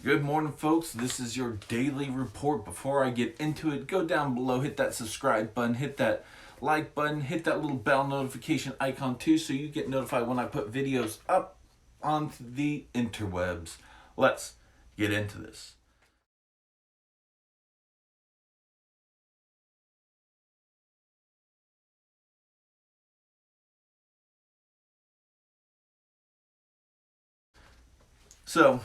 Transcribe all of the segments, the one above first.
Good morning, folks. This is your daily report. Before I get into it, go down below, hit that subscribe button, hit that like button, hit that little bell notification icon too so you get notified when I put videos up onto the interwebs. Let's get into this. So,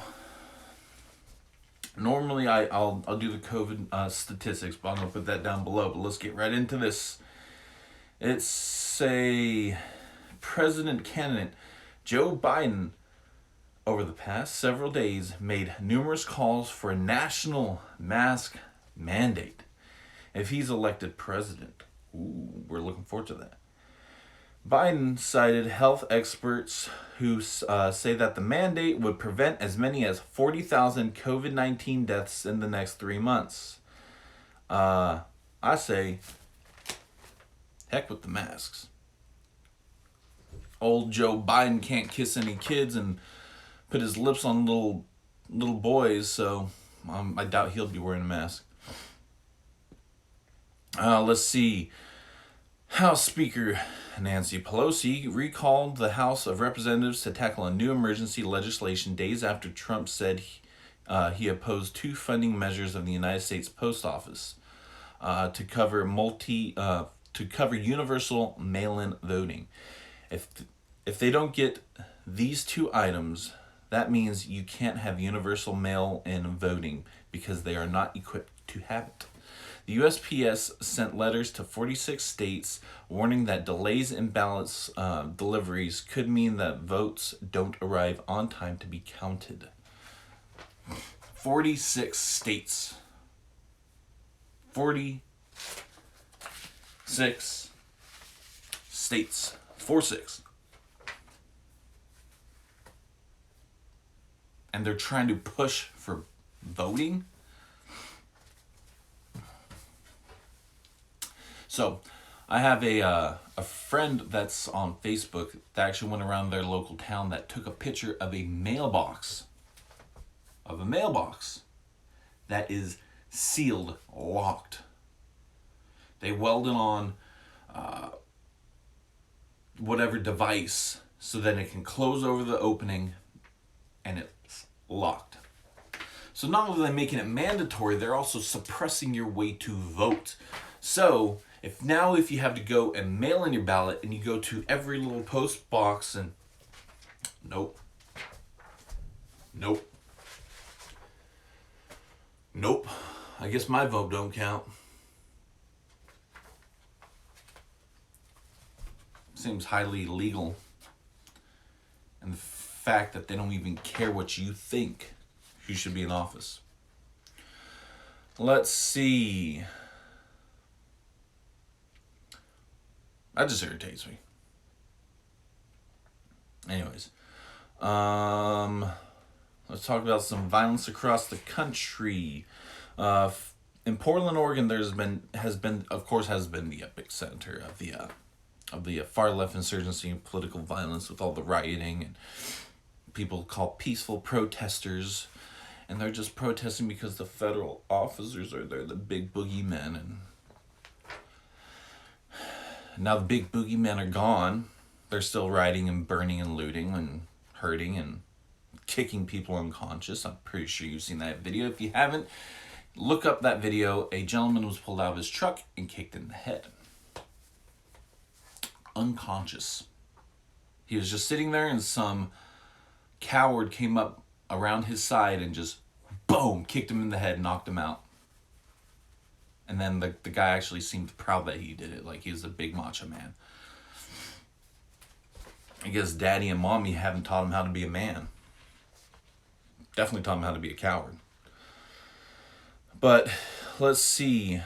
normally I'll do the COVID statistics, but I'm gonna put that down below. But let's get right into this. It's a president candidate, Joe Biden, over the past several days made numerous calls for a national mask mandate if he's elected president. Ooh, we're looking forward to that. Biden cited health experts who say that the mandate would prevent as many as 40,000 COVID 19 deaths in the next 3 months. I say, heck with the masks. Old Joe Biden can't kiss any kids and put his lips on little boys, so I doubt he'll be wearing a mask. Let's see. House Speaker Nancy Pelosi recalled the House of Representatives to tackle a new emergency legislation days after Trump said he opposed two funding measures of the United States Post Office to cover universal mail-in voting. If they don't get these two items, that means you can't have universal mail-in voting because they are not equipped to have it. The USPS sent letters to 46 states warning that delays in ballots deliveries could mean that votes don't arrive on time to be counted. 46 states. 46 states. 46. And they're trying to push for voting. So, I have a friend that's on Facebook that actually went around their local town that took a picture of a mailbox. That is sealed, locked. They welded on whatever device so that it can close over the opening and it's locked. So not only are they making it mandatory, they're also suppressing your way to vote. So if you have to go and mail in your ballot and you go to every little post box and nope, I guess my vote don't count. Seems highly illegal. And the fact that they don't even care what you think you should be in office. Let's see. That just irritates me. Anyways, let's talk about some violence across the country. In Portland, Oregon, has been the epicenter of the far left insurgency and political violence with all the rioting and people called peaceful protesters, and they're just protesting because the federal officers are there, the big boogeymen, and now the big boogeymen are gone. They're still rioting and burning and looting and hurting and kicking people unconscious. I'm pretty sure you've seen that video. If you haven't, look up that video. A gentleman was pulled out of his truck and kicked in the head. Unconscious. He was just sitting there and some coward came up around his side and just boom, kicked him in the head, knocked him out. And then the guy actually seemed proud that he did it, like he was a big macho man. I guess daddy and mommy haven't taught him how to be a man. Definitely taught him how to be a coward. But let's see.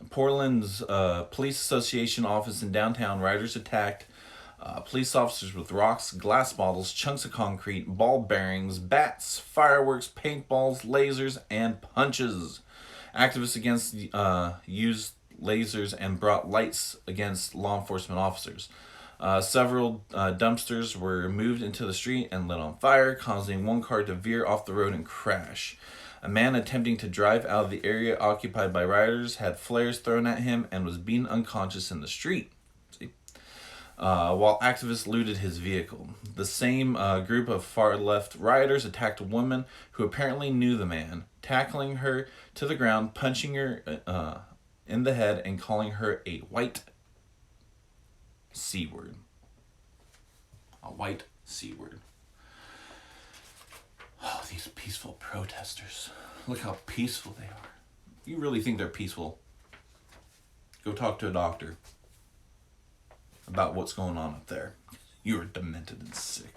Portland's Police Association office in downtown, rioters attacked police officers with rocks, glass bottles, chunks of concrete, ball bearings, bats, fireworks, paintballs, lasers, and punches. Activists used lasers and brought lights against law enforcement officers. Several dumpsters were moved into the street and lit on fire, causing one car to veer off the road and crash. A man attempting to drive out of the area occupied by rioters had flares thrown at him and was being unconscious in the street. While activists looted his vehicle. The same group of far-left rioters attacked a woman who apparently knew the man, tackling her to the ground, punching her in the head, and calling her a white C word. A white C word. Oh, these peaceful protesters. Look how peaceful they are. You really think they're peaceful? Go talk to a doctor about what's going on up there. You are demented and sick.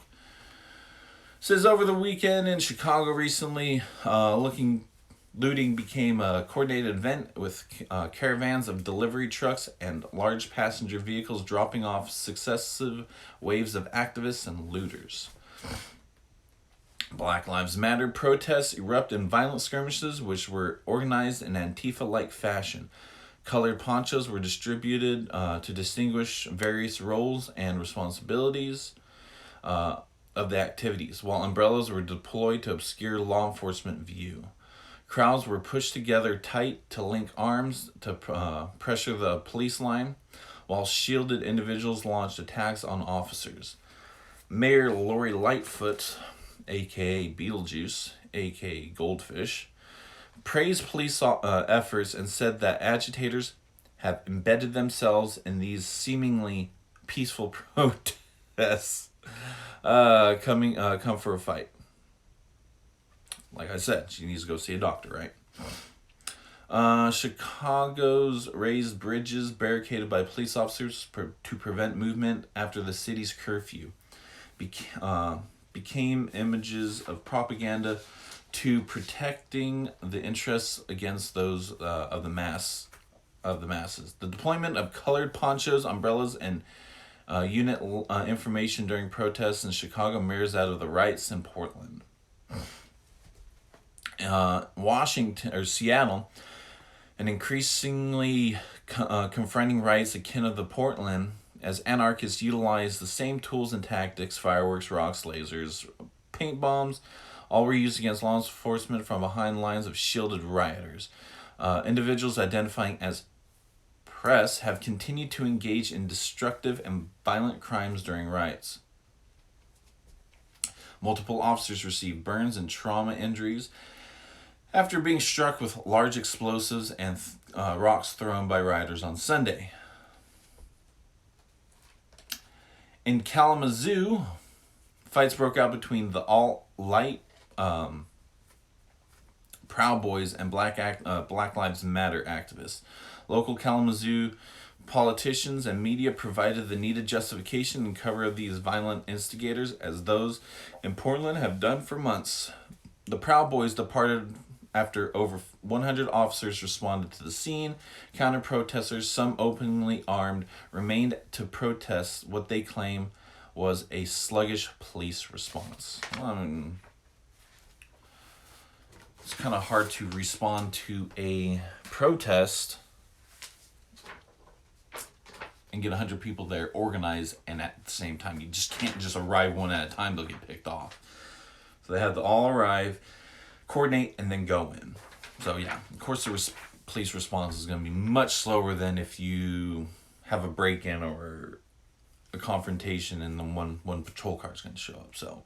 Says over the weekend in Chicago recently, looting became a coordinated event with caravans of delivery trucks and large passenger vehicles dropping off successive waves of activists and looters. Black Lives Matter protests erupt in violent skirmishes which were organized in Antifa-like fashion. Colored ponchos were distributed to distinguish various roles and responsibilities of the activities, while umbrellas were deployed to obscure law enforcement view. Crowds were pushed together tight to link arms to pressure the police line, while shielded individuals launched attacks on officers. Mayor Lori Lightfoot, a.k.a. Beetlejuice, a.k.a. Goldfish, praised police efforts and said that agitators have embedded themselves in these seemingly peaceful protests come for a fight. Like I said, she needs to go see a doctor, right? Chicago's raised bridges barricaded by police officers to prevent movement after the city's curfew became images of propaganda to protecting the interests against those of the masses. The deployment of colored ponchos, umbrellas, and unit information during protests in Chicago mirrors that of the riots in Portland. Washington or Seattle, an increasingly confronting riots akin to the Portland, as anarchists utilize the same tools and tactics: fireworks, rocks, lasers, paint bombs. All were used against law enforcement from behind lines of shielded rioters. Individuals identifying as press have continued to engage in destructive and violent crimes during riots. Multiple officers received burns and trauma injuries after being struck with large explosives and rocks thrown by rioters on Sunday. In Kalamazoo, fights broke out between the alt-right Proud Boys and Black Lives Matter activists. Local Kalamazoo politicians and media provided the needed justification and cover of these violent instigators, as those in Portland have done for months. The Proud Boys departed after over 100 officers responded to the scene. Counter-protesters, some openly armed, remained to protest what they claim was a sluggish police response. It's kind of hard to respond to a protest and get 100 people there organized, and at the same time, you just can't just arrive one at a time, they'll get picked off. So they had to all arrive, coordinate, and then go in. So yeah, of course the police response is going to be much slower than if you have a break-in or a confrontation and then one patrol car is going to show up. So,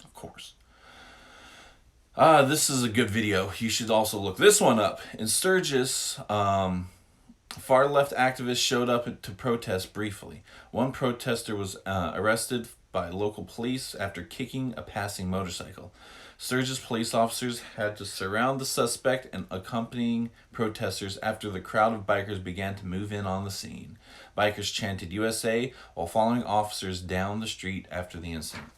of course. This is a good video. You should also look this one up. In Sturgis, far-left activists showed up to protest briefly. One protester was arrested by local police after kicking a passing motorcycle. Sturgis police officers had to surround the suspect and accompanying protesters after the crowd of bikers began to move in on the scene. Bikers chanted USA while following officers down the street after the incident.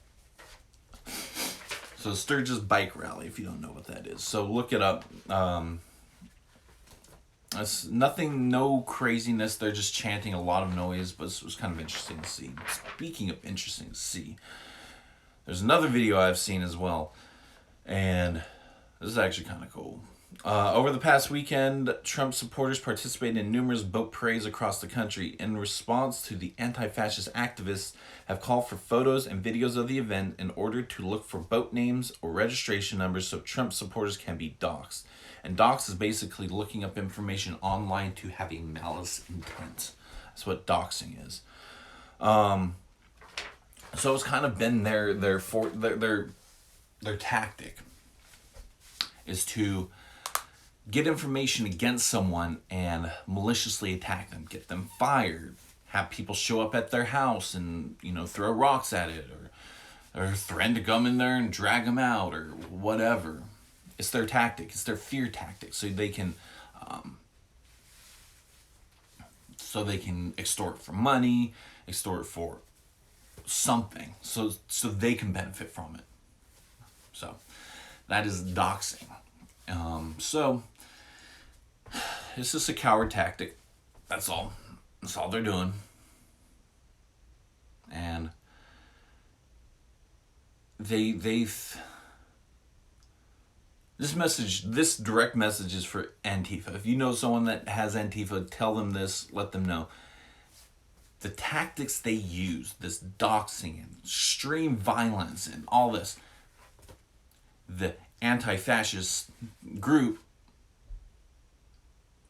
So Sturgis bike rally, if you don't know what that is. So look it up. It's nothing, no craziness. They're just chanting a lot of noise, but it was kind of interesting to see. Speaking of interesting to see, there's another video I've seen as well. And this is actually kind of cool. Over the past weekend, Trump supporters participated in numerous boat parades across the country. In response to the anti-fascist activists have called for photos and videos of the event in order to look for boat names or registration numbers so Trump supporters can be doxxed. And dox is basically looking up information online to have a malice intent. That's what doxing is. So it's kind of been their tactic is to get information against someone and maliciously attack them, get them fired, have people show up at their house and, throw rocks at it or threaten to come in there and drag them out or whatever. It's their tactic. It's their fear tactic. So they can extort for money, extort for something, so they can benefit from it. So that is doxing. So it's just a coward tactic. That's all. That's all they're doing. And this direct message is for Antifa. If you know someone that has Antifa, tell them this, let them know. The tactics they use, this doxing and extreme violence and all this, the anti-fascist group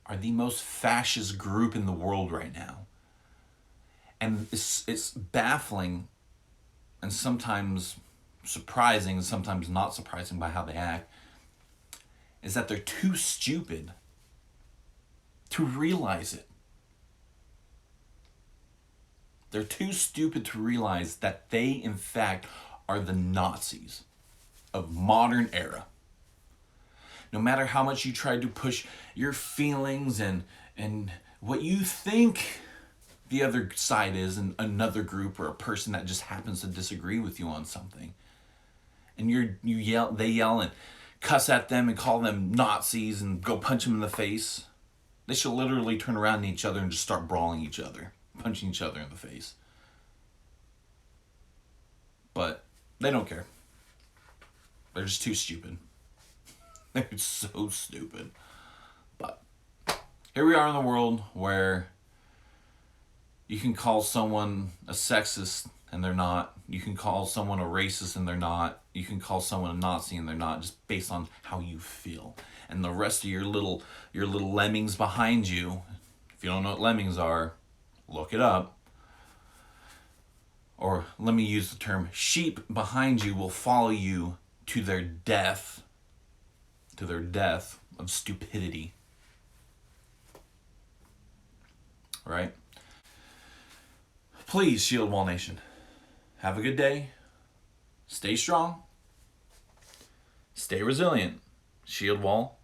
are the most fascist group in the world right now. And it's baffling and sometimes surprising and sometimes not surprising by how they act, is that they're too stupid to realize it. They're too stupid to realize that they, in fact, are the Nazis of modern era. No matter how much you try to push your feelings and what you think the other side is, and another group or a person that just happens to disagree with you on something, and they yell and cuss at them and call them Nazis and go punch them in the face, they should literally turn around at each other and just start brawling each other, punching each other in the face. But they don't care. They're just too stupid. They're so stupid. But here we are in the world where you can call someone a sexist and they're not. You can call someone a racist and they're not. You can call someone a Nazi and they're not, just based on how you feel. And the rest of your little lemmings behind you, if you don't know what lemmings are, look it up. Or let me use the term, sheep behind you will follow you to their death of stupidity. Right? Please, Shield Wall Nation, have a good day. Stay strong. Stay resilient. Shield Wall